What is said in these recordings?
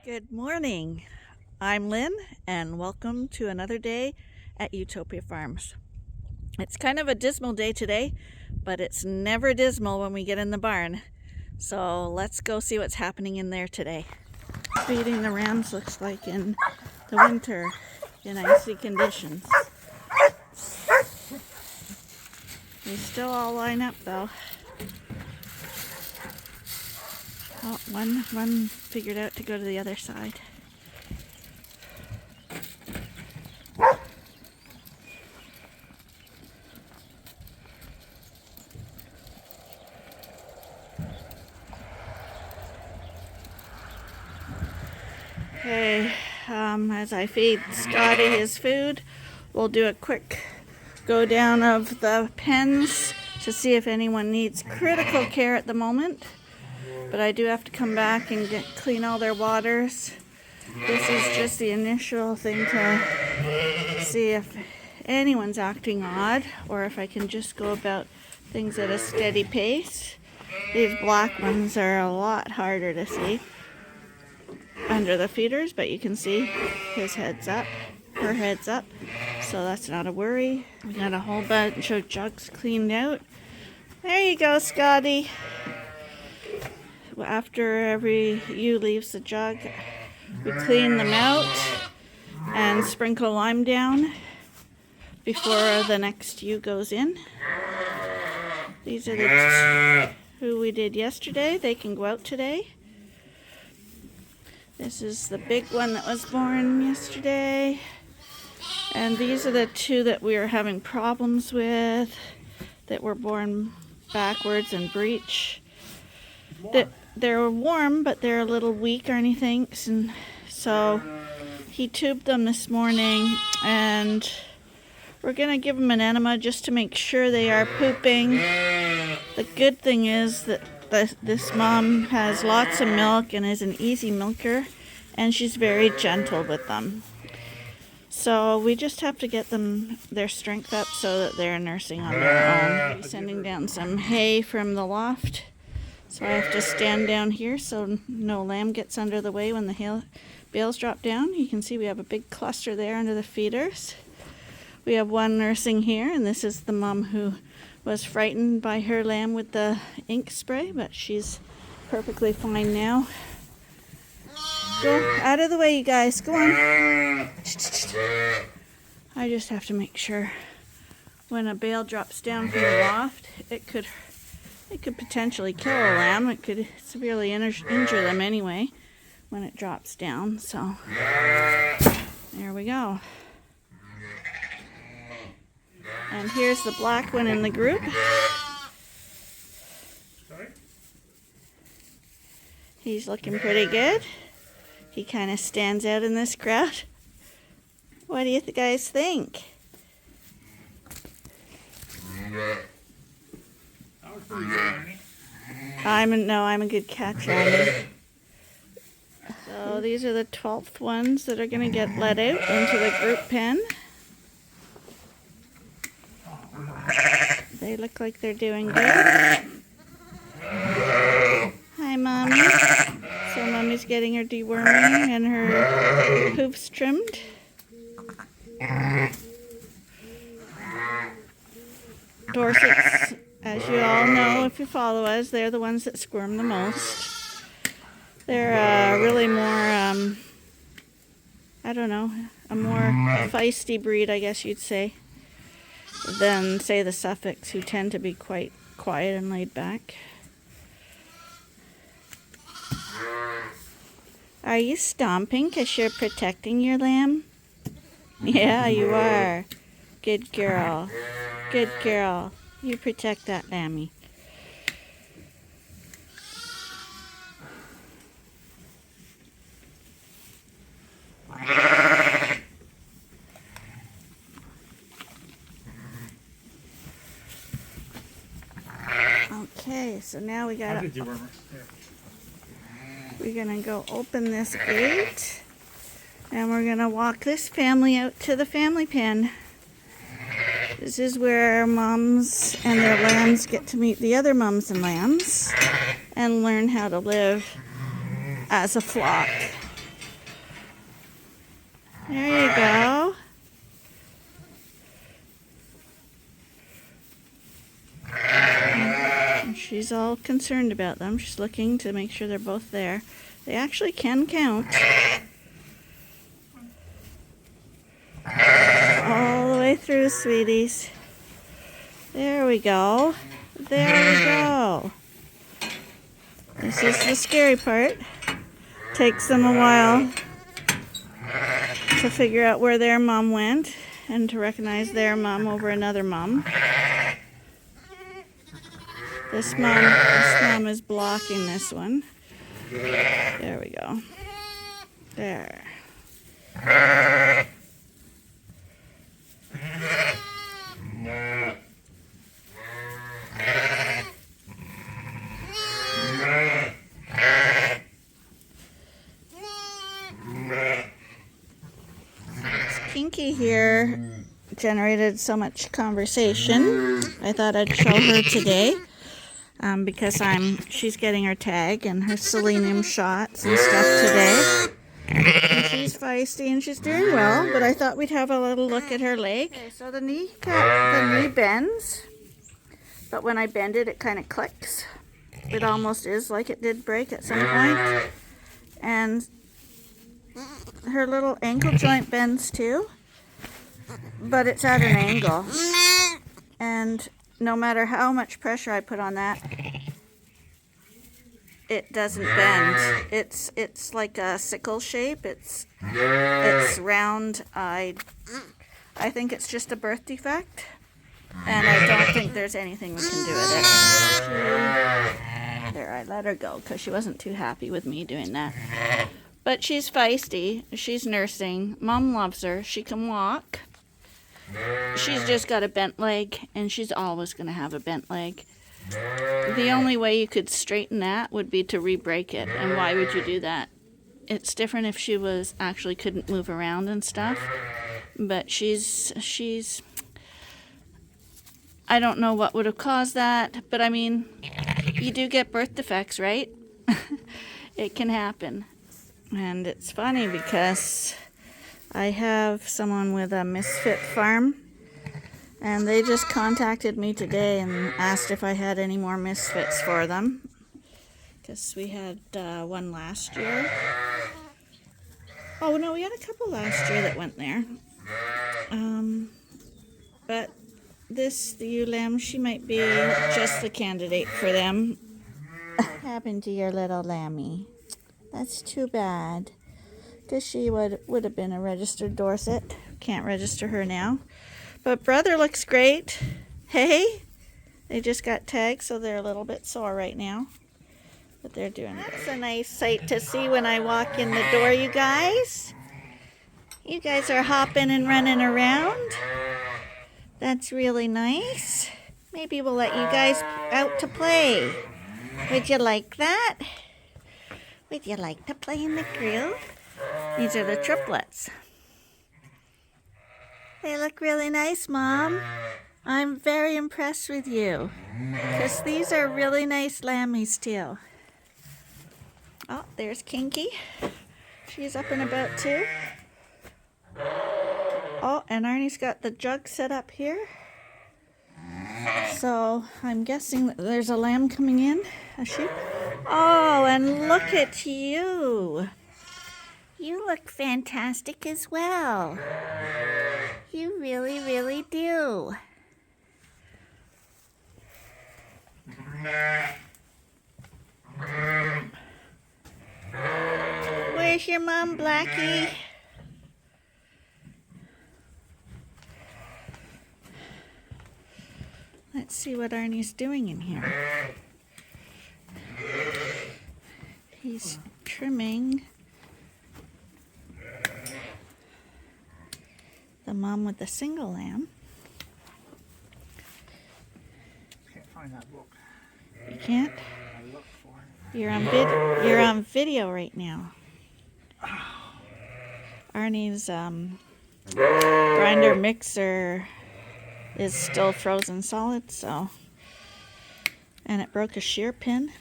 Good morning. I'm Lynn, and welcome to another day at Ewetopia Farms. It's kind of a dismal day today, but it's never dismal when we get in the barn. So let's go see what's happening in there today. Feeding the rams looks like in the winter in icy conditions. They still all line up though. Oh, one figured out to go to the other side. Okay, as I feed Scotty his food, we'll do a quick go down of the pens to see if anyone needs critical care at the moment. But I do have to come back and clean all their waters. This is just the initial thing to see if anyone's acting odd or if I can just go about things at a steady pace. These black ones are a lot harder to see under the feeders, but you can see his head's up, her head's up, so that's not a worry. We got a whole bunch of jugs cleaned out. There you go, Scotty. After every ewe leaves the jug, we clean them out and sprinkle lime down before the next ewe goes in. These are the who we did yesterday. They can go out today. This is the big one that was born yesterday. And these are the two that we are having problems with, that were born backwards and breech. They're warm, but they're a little weak or anything. And so he tubed them this morning, and we're going to give them an enema just to make sure they are pooping. The good thing is that this mom has lots of milk and is an easy milker, and she's very gentle with them. So we just have to get them their strength up so that they're nursing on their own. Sending down some hay from the loft. So I have to stand down here so no lamb gets under the way when the bales drop down. You can see we have a big cluster there under the feeders. We have one nursing here, and this is the mom who was frightened by her lamb with the ink spray, but she's perfectly fine now. Go out of the way, you guys. Go on. I just have to make sure when a bale drops down from the loft, it could potentially kill a lamb. It could severely injure them anyway when it drops down. So there we go. And here's the black one in the group. He's looking pretty good. He kind of stands out in this crowd. What do you guys think? I'm a good catcher. So these are the 12th ones that are going to get let out into the group pen. They look like they're doing good. Hi, Mommy. So Mommy's getting her deworming and her hooves trimmed. Dorsets, as you all know if you follow us, they're the ones that squirm the most. They're really more, I don't know, a more feisty breed, I guess you'd say, than, say, the Suffocks, who tend to be quite quiet and laid back. Are you stomping because you're protecting your lamb? Yeah, you are. Good girl. Good girl. You protect that lammy. Okay, so now we're gonna go open this gate, and we're gonna walk this family out to the family pen. This is where moms and their lambs get to meet the other mums and lambs and learn how to live as a flock. There you go. And she's all concerned about them. She's looking to make sure they're both there. They actually can count. All the way through, sweeties. There we go. There we go. This is the scary part. Takes them a while to figure out where their mom went and to recognize their mom over another mom. This mom is blocking this one. There we go. There. Kinky here generated so much conversation. I thought I'd show her today because she's getting her tag and her selenium shots and stuff today. And she's feisty and she's doing well, but I thought we'd have a little look at her leg. Okay, so the knee bends, but when I bend it, it kind of clicks. It almost is like it did break at some point. And her little ankle joint bends too, but it's at an angle. And no matter how much pressure I put on that, it doesn't bend. It's like a sickle shape. It's round. I think it's just a birth defect, and I don't think there's anything we can do with it. There, I let her go because she wasn't too happy with me doing that. But she's feisty. She's nursing. Mom loves her. She can walk. She's just got a bent leg, and she's always going to have a bent leg. The only way you could straighten that would be to re-break it. And why would you do that? It's different if she was actually couldn't move around and stuff. But she's I don't know what would have caused that. But I mean, you do get birth defects, right? It can happen. And it's funny because I have someone with a misfit farm, and they just contacted me today and asked if I had any more misfits for them, because we had one last year. Oh no, we had a couple last year that went there. But the ewe lamb, she might be just the candidate for them. What happened to your little lammy? That's too bad, because she would have been a registered Dorset. Can't register her now. But brother looks great. Hey, they just got tagged, so they're a little bit sore right now. But they're doing good. That's a nice sight to see when I walk in the door, you guys. You guys are hopping and running around. That's really nice. Maybe we'll let you guys out to play. Would you like that? Would you like to play in the grill? These are the triplets. They look really nice, Mom. I'm very impressed with you, because these are really nice lammies too. Oh, there's Kinky. She's up and about too. Oh, and Arnie's got the jug set up here. So I'm guessing that there's a lamb coming in, a sheep. Oh, and look at you. You look fantastic as well. You really, really do. Where's your mom, Blackie? Let's see what Arnie's doing in here. He's trimming the mom with the single lamb. Can't find that book. You can't? I looked for it. You're on video right now. Arnie's grinder mixer is still frozen solid, so, and it broke a shear pin,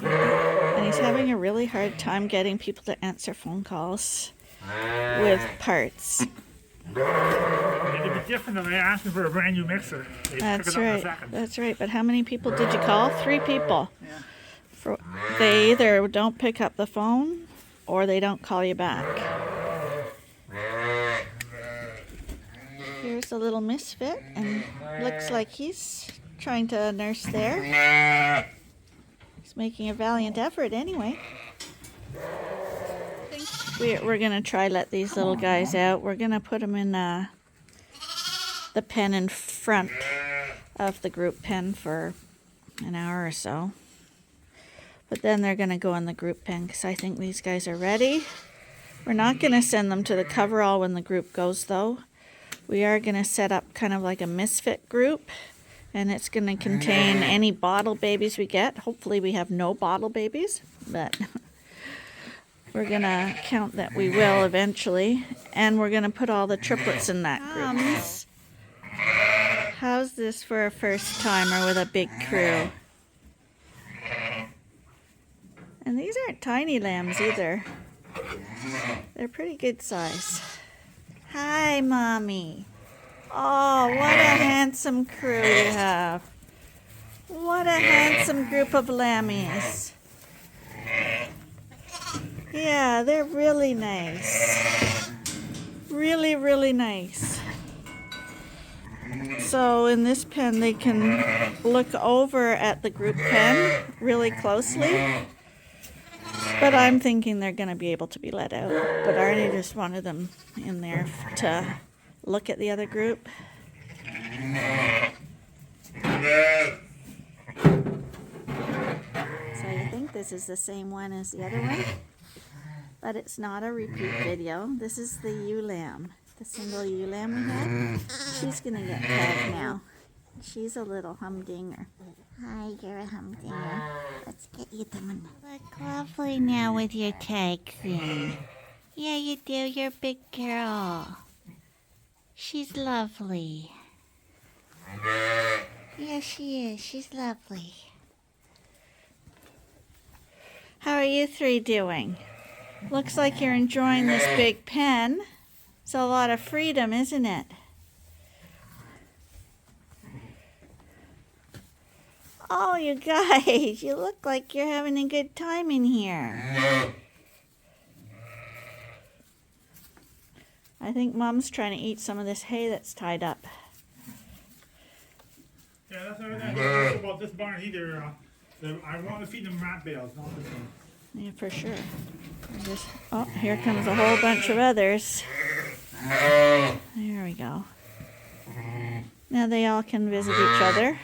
and he's having a really hard time getting people to answer phone calls. with parts. It'd be different if I asked them for a brand new mixer. They'd That's pick it up in a right. second. That's right. But how many people did you call? 3 people. Yeah. They either don't pick up the phone or they don't call you back. Here's a little misfit, and looks like he's trying to nurse there. He's making a valiant effort anyway. We're going to try let these little guys out. We're going to put them in the pen in front of the group pen for an hour or so. But then they're going to go in the group pen because I think these guys are ready. We're not going to send them to the coverall when the group goes, though. We are going to set up kind of like a misfit group, and it's going to contain any bottle babies we get. Hopefully we have no bottle babies, but we're going to count that we will eventually, and we're going to put all the triplets in that group. How's this for a first timer with a big crew? And these aren't tiny lambs either. They're pretty good size. Hi, Mommy. Oh, what a handsome crew you have. What a handsome group of lammies. Yeah, they're really nice. Really, really nice. So in this pen, they can look over at the group pen really closely. But I'm thinking they're going to be able to be let out. But Arnie just wanted them in there to look at the other group. So you think this is the same one as the other one? But it's not a repeat video. This is the ewe lamb, the single ewe lamb we had. She's going to get tagged now. She's a little humdinger. Hi, you're a humdinger. Let's get you doing. Look lovely now with your tag queen. Yeah, you do. You're a big girl. She's lovely. Yeah, she is. She's lovely. How are you 3 doing? Looks like you're enjoying this big pen. It's a lot of freedom, isn't it? Oh, you guys, you look like you're having a good time in here. I think Mom's trying to eat some of this hay that's tied up. Yeah, that's everything I know about this barn either. I want to feed them rat bales, not this one. Yeah, for sure. Oh, here comes a whole bunch of others. There we go. Now they all can visit each other.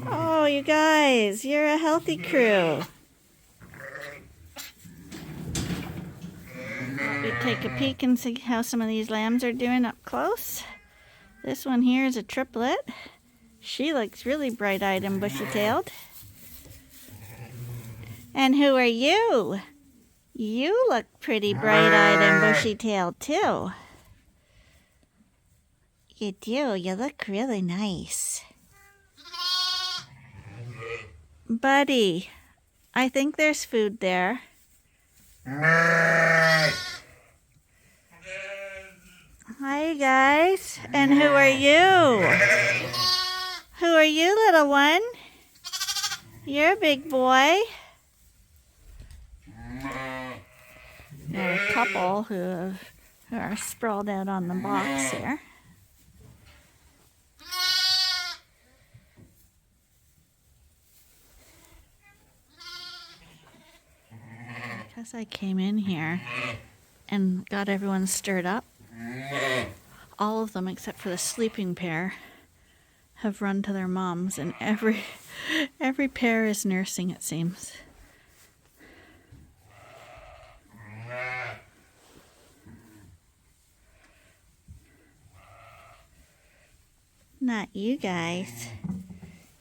Oh, you guys, you're a healthy crew. Let me take a peek and see how some of these lambs are doing up close. This one here is a triplet. She looks really bright-eyed and bushy-tailed. And who are you? You look pretty bright-eyed and bushy-tailed too. You do. You look really nice. Buddy, I think there's food there. Hi, guys. And who are you? Who are you, little one? You're a big boy. There are a couple who are sprawled out on the box here. Because I came in here and got everyone stirred up, all of them except for the sleeping pair have run to their moms, and every pair is nursing, it seems. Not you guys.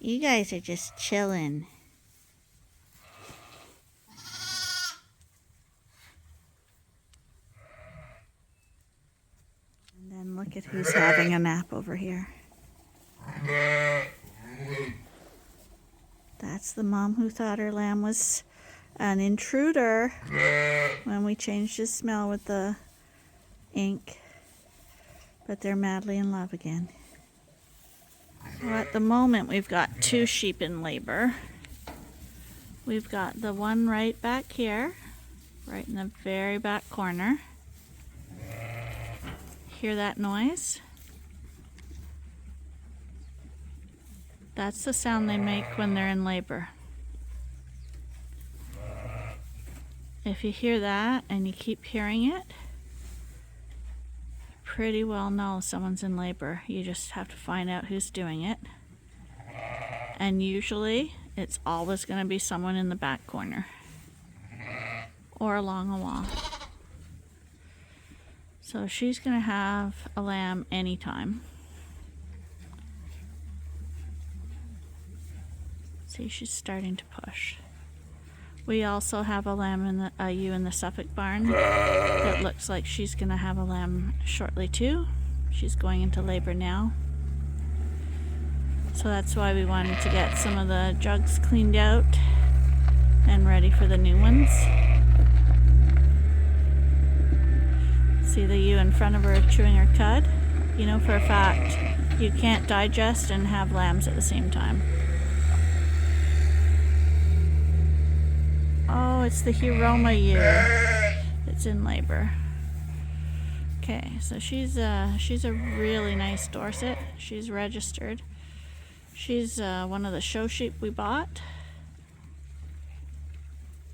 You guys are just chilling. And then look at who's having a nap over here. That's the mom who thought her lamb was an intruder when we changed his smell with the ink. But they're madly in love again. So at the moment we've got 2 sheep in labor. We've got the one right back here, right in the very back corner. Hear that noise? That's the sound they make when they're in labor. If you hear that and you keep hearing it, you pretty well know someone's in labor. You just have to find out who's doing it. And usually it's always going to be someone in the back corner or along a wall. So she's going to have a lamb anytime. See, she's starting to push. We also have a lamb a ewe in the Suffolk barn. It looks like she's going to have a lamb shortly too. She's going into labor now. So that's why we wanted to get some of the jugs cleaned out and ready for the new ones. See the ewe in front of her chewing her cud? You know for a fact you can't digest and have lambs at the same time. Oh, it's the Hiroma ewe. It's in labor. Okay, so she's a really nice Dorset. She's registered. She's one of the show sheep we bought.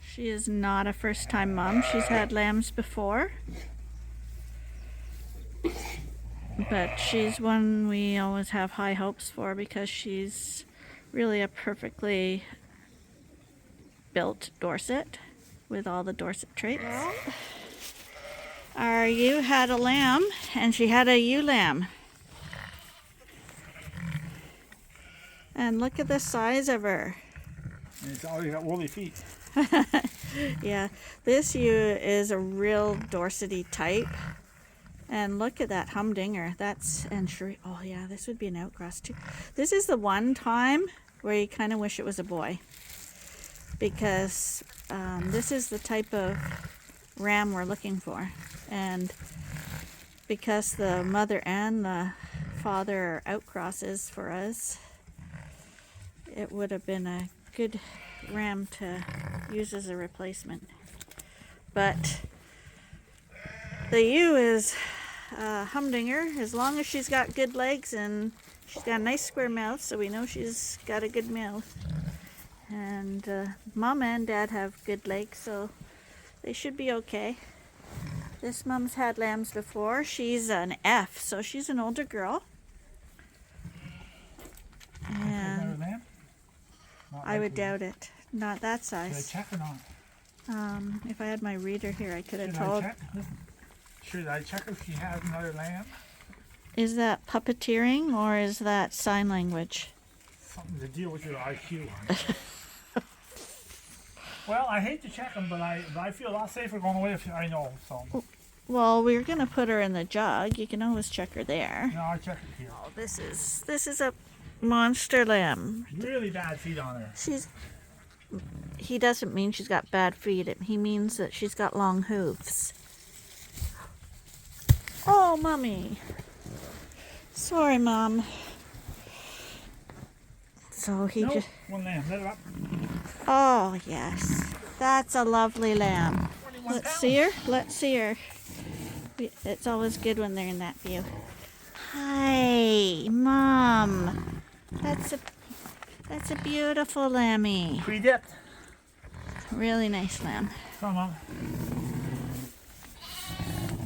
She is not a first-time mom. She's had lambs before. But she's one we always have high hopes for because she's really a perfectly built Dorset with all the Dorset traits. Our ewe had a lamb and she had a ewe lamb. And look at the size of her. And it's already got woolly feet. Yeah, this ewe is a real Dorsety type. And look at that humdinger. Oh yeah, this would be an outcross too. This is the one time where you kind of wish it was a boy. Because this is the type of ram we're looking for. And because the mother and the father are outcrosses for us, it would have been a good ram to use as a replacement. But the ewe is humdinger as long as she's got good legs and she's got a nice square mouth, so we know she's got a good mouth. And mom and dad have good legs, so they should be okay. This mom's had lambs before. She's an F, so she's an older girl. And I would doubt it. Not that size. Should I check or not? If I had my reader here, I could have told. Should I check if she has another lamb? Is that puppeteering or is that sign language? Something to deal with your IQ. Well, I hate to check them, but I feel a lot safer going away if I know. So. Well, we're gonna put her in the jug. You can always check her there. No, I'll check it here. Oh, this is a monster lamb. Really bad feet on her. He doesn't mean she's got bad feet. He means that she's got long hooves. Oh, mommy. Sorry, mom. So he nope, just. One lamb. Let her up. Oh yes, that's a lovely lamb. Let's see her. Let's see her. It's always good when they're in that view. Hi, mom. That's a beautiful lammy. Pre-dipped. Really nice lamb. Come on.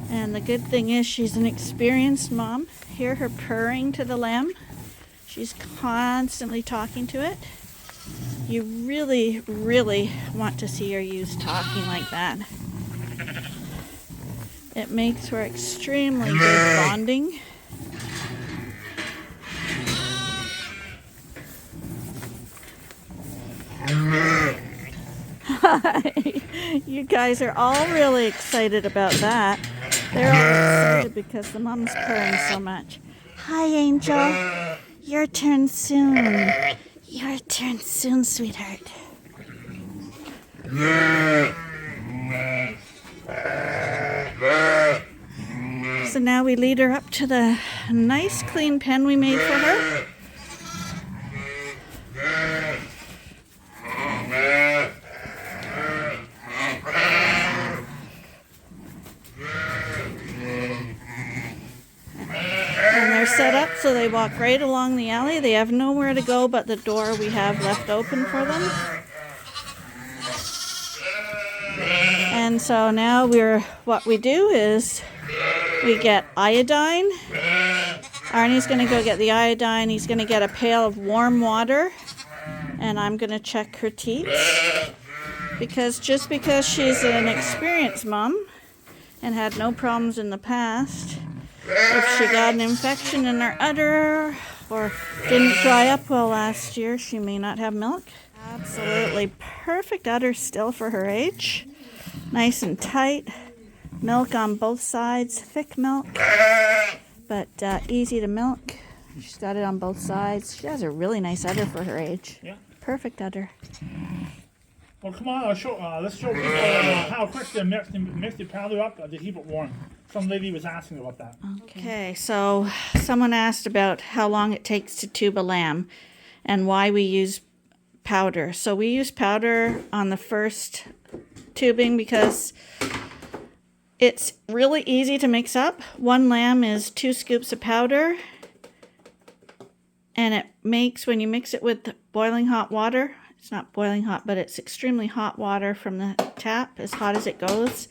And the good thing is she's an experienced mom. Hear her purring to the lamb. She's constantly talking to it. You really, really want to see her use talking like that. It makes for extremely good bonding. You guys are all really excited about that. They're all excited because the mom's purring so much. Hi, Angel. Your turn soon. Your turn soon, sweetheart. So now we lead her up to the nice clean pen we made for her. And they're set up so they walk right along the alley. They have nowhere to go but the door we have left open for them. And so now what we do is we get iodine. Arnie's going to go get the iodine. He's going to get a pail of warm water. And I'm going to check her teats. Because just because she's an experienced mom and had no problems in the past, if she got an infection in her udder or didn't dry up well last year, she may not have milk. Absolutely perfect udder still for her age. Nice and tight. Milk on both sides. Thick milk, but easy to milk. She's got it on both sides. She has a really nice udder for her age. Yeah. Perfect udder. Well, come on, let's show people how quick to mix the powder up to keep it warm. Some lady was asking about that. Okay, so someone asked about how long it takes to tube a lamb and why we use powder. So we use powder on the first tubing because it's really easy to mix up. One lamb is 2 scoops of powder, and it makes, when you mix it with boiling hot water, it's not boiling hot, but it's extremely hot water from the tap, as hot as it goes,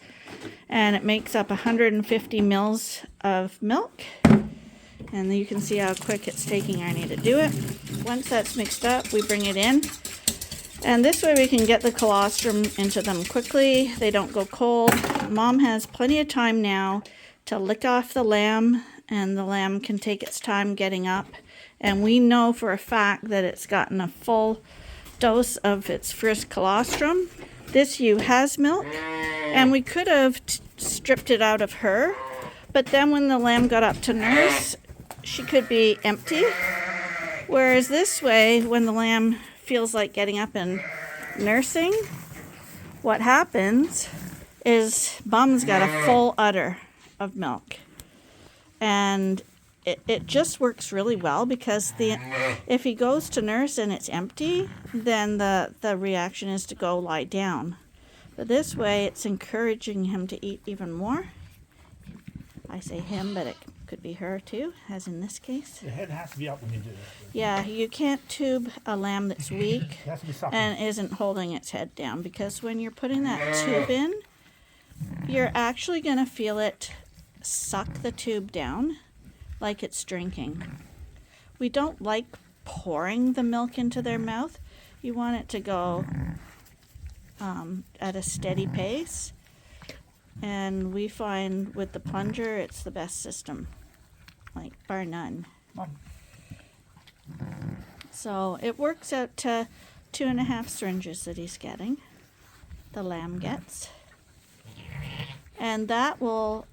and it makes up 150 mils of milk. And you can see how quick it's taking Arnie to do it. Once that's mixed up, we bring it in. And this way we can get the colostrum into them quickly. They don't go cold. Mom has plenty of time now to lick off the lamb, and the lamb can take its time getting up. And we know for a fact that it's gotten a full dose of its first colostrum. This ewe has milk, and we could have stripped it out of her, but then when the lamb got up to nurse, she could be empty. Whereas this way, when the lamb feels like getting up and nursing, what happens is Mom's got a full udder of milk. And it just works really well because if he goes to nurse and it's empty, then the reaction is to go lie down. But this way, it's encouraging him to eat even more. I say him, but it could be her too, as in this case. The head has to be up when you do this. Yeah, you can't tube a lamb that's weak It has to be sucking. and isn't holding its head down, because when you're putting that tube in, you're actually going to feel it suck the tube down like it's drinking. We don't like pouring the milk into their mouth. You want it to go at a steady pace. And we find with the plunger, it's the best system, like bar none. So it works out to 2.5 syringes that he's getting, the lamb gets. And that will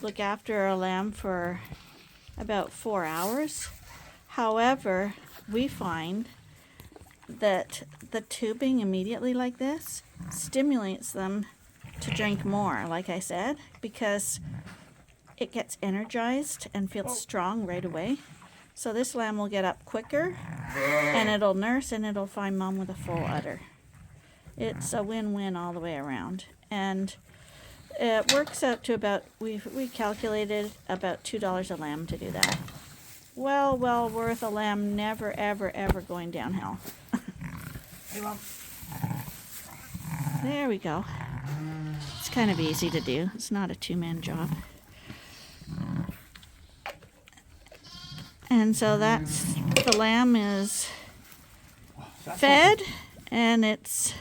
look after a lamb for about 4 hours. However, we find that the tubing immediately like this stimulates them to drink more, like I said, because it gets energized and feels strong right away. So this lamb will get up quicker, and it'll nurse, and it'll find Mom with a full udder. It's a win-win all the way around. And it works out to about, we calculated about $2 a lamb to do that. Well worth a lamb, never, ever, ever going downhill. Hey, Mom. There we go. It's kind of easy to do. It's not a 2-man job. And so that's, the lamb is fed, and it's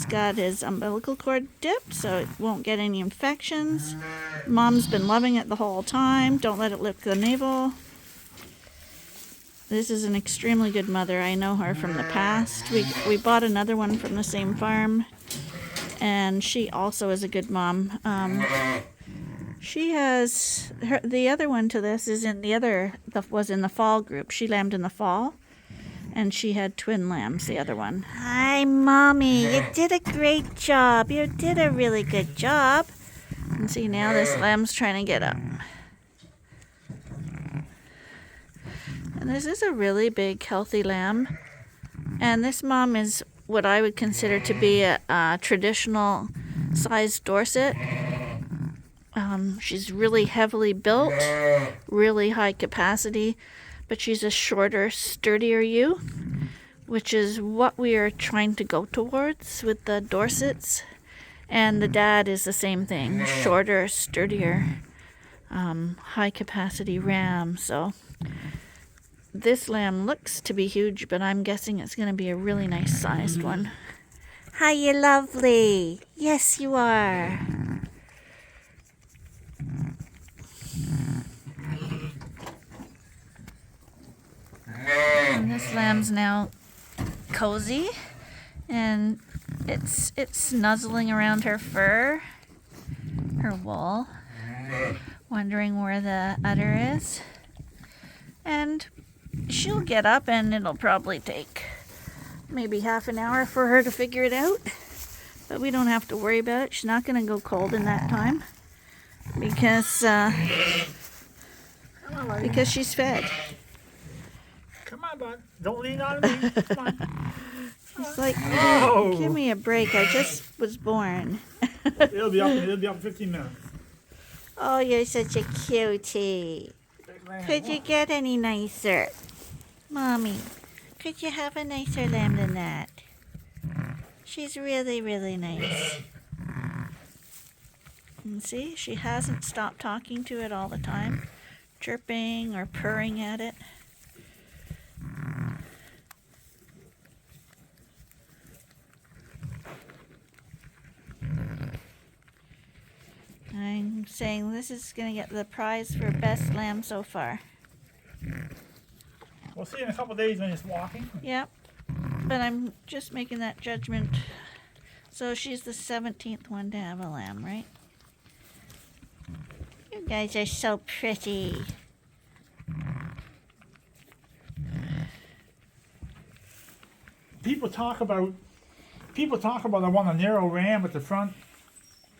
got his umbilical cord dipped so it won't get any infections. Mom's been loving it the whole time. Don't let it lick the navel. This is an extremely good mother. I know her from the past. We bought another one from the same farm, and she also is a good mom. She has the other one to this is in was in the fall group. She lambed in the fall, And she had twin lambs, the other one. Hi, Mommy. You did a great job. You did a really good job. And see, now this lamb's trying to get up. And this is a really big, healthy lamb. And this mom is what I would consider to be a traditional sized Dorset. She's really heavily built, really high capacity, but she's a shorter, sturdier ewe, which is what we are trying to go towards with the Dorsets. And the dad is the same thing, shorter, sturdier, high capacity ram. So this lamb looks to be huge, but I'm guessing it's going to be a really nice sized one. Hi, you lovely. Yes, you are. And this lamb's now cozy, and it's nuzzling around her fur, her wool, wondering where the udder is. And she'll get up, and it'll probably take maybe half an hour for her to figure it out. But we don't have to worry about it. She's not going to go cold in that time because she's fed. Come on, bud. Don't lean on me. Come on. It's like, give me a break. I just was born. It'll be up in 15 minutes. Oh, you're such a cutie. Could you get any nicer? Mommy, could you have a nicer lamb than that? She's really, really nice. And see, she hasn't stopped talking to it all the time, chirping or purring at it. I'm saying this is going to get the prize for best lamb so far. We'll see in a couple days when it's walking. Yep. But I'm just making that judgment. So she's the 17th one to have a lamb, right? You guys are so pretty. People talk about I want a narrow ram at the front,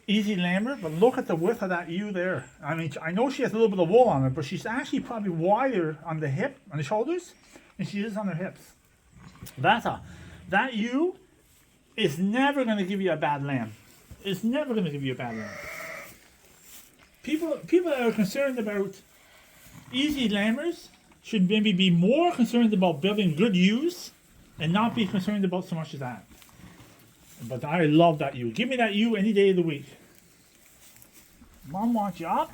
easy lamber, but look at the width of that ewe there. I mean, I know she has a little bit of wool on her, but she's actually probably wider on the hip, on the shoulders, than she is on her hips. That ewe is never going to give you a bad lamb. It's never going to give you a bad lamb. People that are concerned about easy lambers should maybe be more concerned about building good ewes and not be concerned about so much as that. But I love that ewe. Give me that ewe any day of the week. Mom wants you up.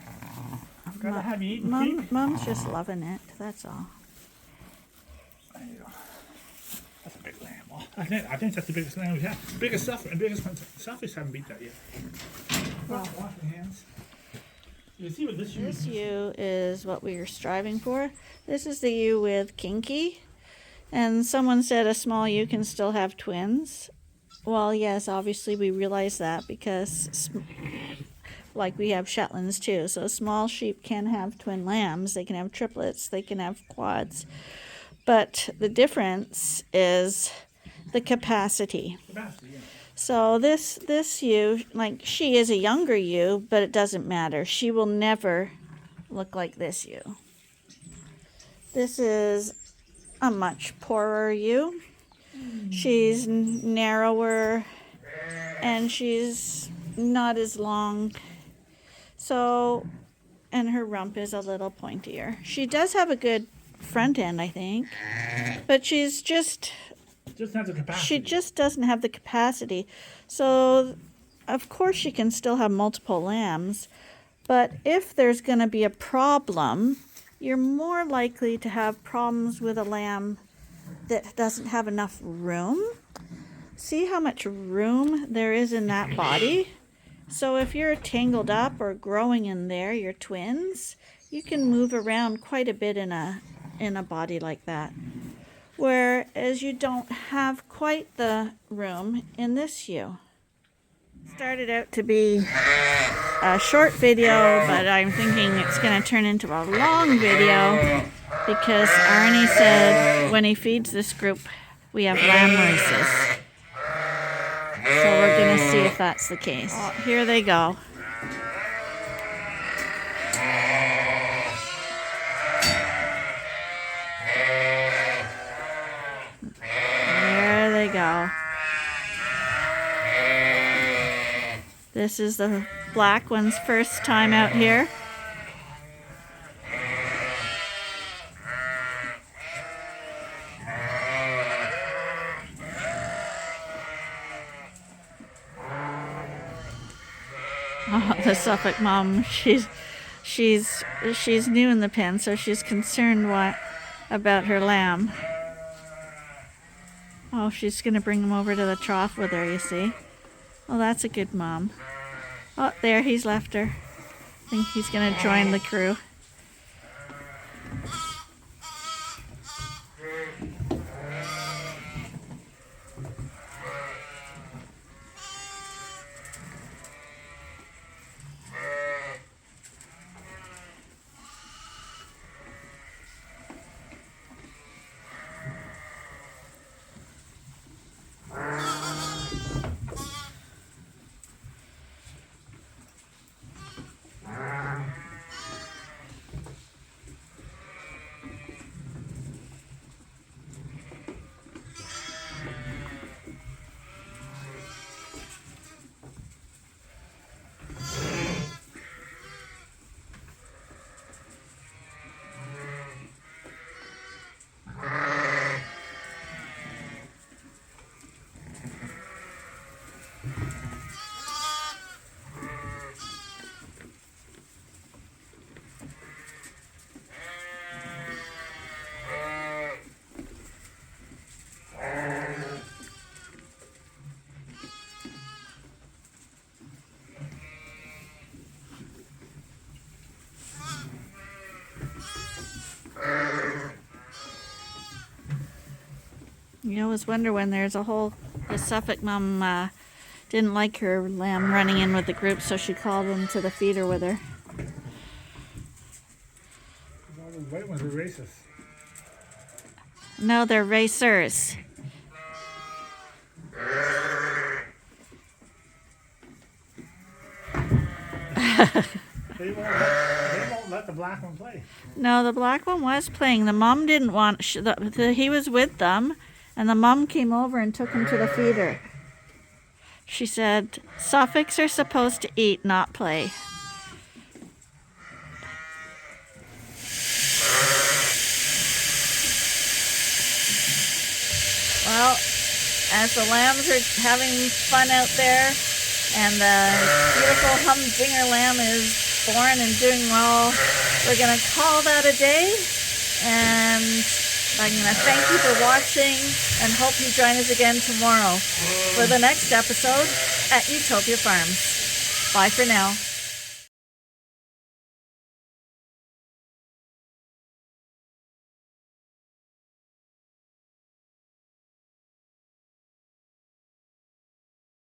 I've got to have you eating creep. Mom's just loving it. That's all. There you go. That's a big lamb. Oh, I think that's the biggest lamb we have. Biggest Suffolks haven't beat that yet. Wow. Wash your hands. You can see what this ewe is. This ewe is what we are striving for. This is the ewe with Kinky. And someone said a small ewe can still have twins. Well, yes, obviously we realize that because, like, we have Shetlands too. So small sheep can have twin lambs. They can have triplets. They can have quads. But the difference is the capacity. So this ewe, like, she is a younger ewe, but it doesn't matter. She will never look like this ewe. This is a much poorer ewe. She's narrower and she's not as long. So, and her rump is a little pointier. She does have a good front end, I think, but she's just has the capacity. she just doesn't have the capacity. So, of course, she can still have multiple lambs, but if there's going to be a problem, you're more likely to have problems with a lamb that doesn't have enough room. See how much room there is in that body? So if you're tangled up or growing in there, you're twins, you can move around quite a bit in a body like that. Whereas you don't have quite the room in this ewe. Started out to be a short video, but I'm thinking it's going to turn into a long video because Arnie said when he feeds this group, we have lamb races. So we're going to see if that's the case. Oh, here they go. There they go. This is the black one's first time out here. Oh, the Suffolk mom, she's new in the pen, so she's concerned about her lamb. Oh, she's gonna bring him over to the trough with her, you see. Oh, that's a good mom. Oh, there, he's left her. I think he's gonna join the crew. You always wonder when there's the Suffolk mom didn't like her lamb running in with the group, so she called him to the feeder with her. All the white ones are racist. No, they're racers. They won't let the black one play. No, the black one was playing. The mom didn't want. He was with them, and the mom came over and took him to the feeder. She said, "Suffolks are supposed to eat, not play." Well, as the lambs are having fun out there, and the beautiful humdinger lamb is born and doing well, we're going to call that a day. And I'm going to thank you for watching and hope you join us again tomorrow for the next episode at Ewetopia Farms. Bye for now.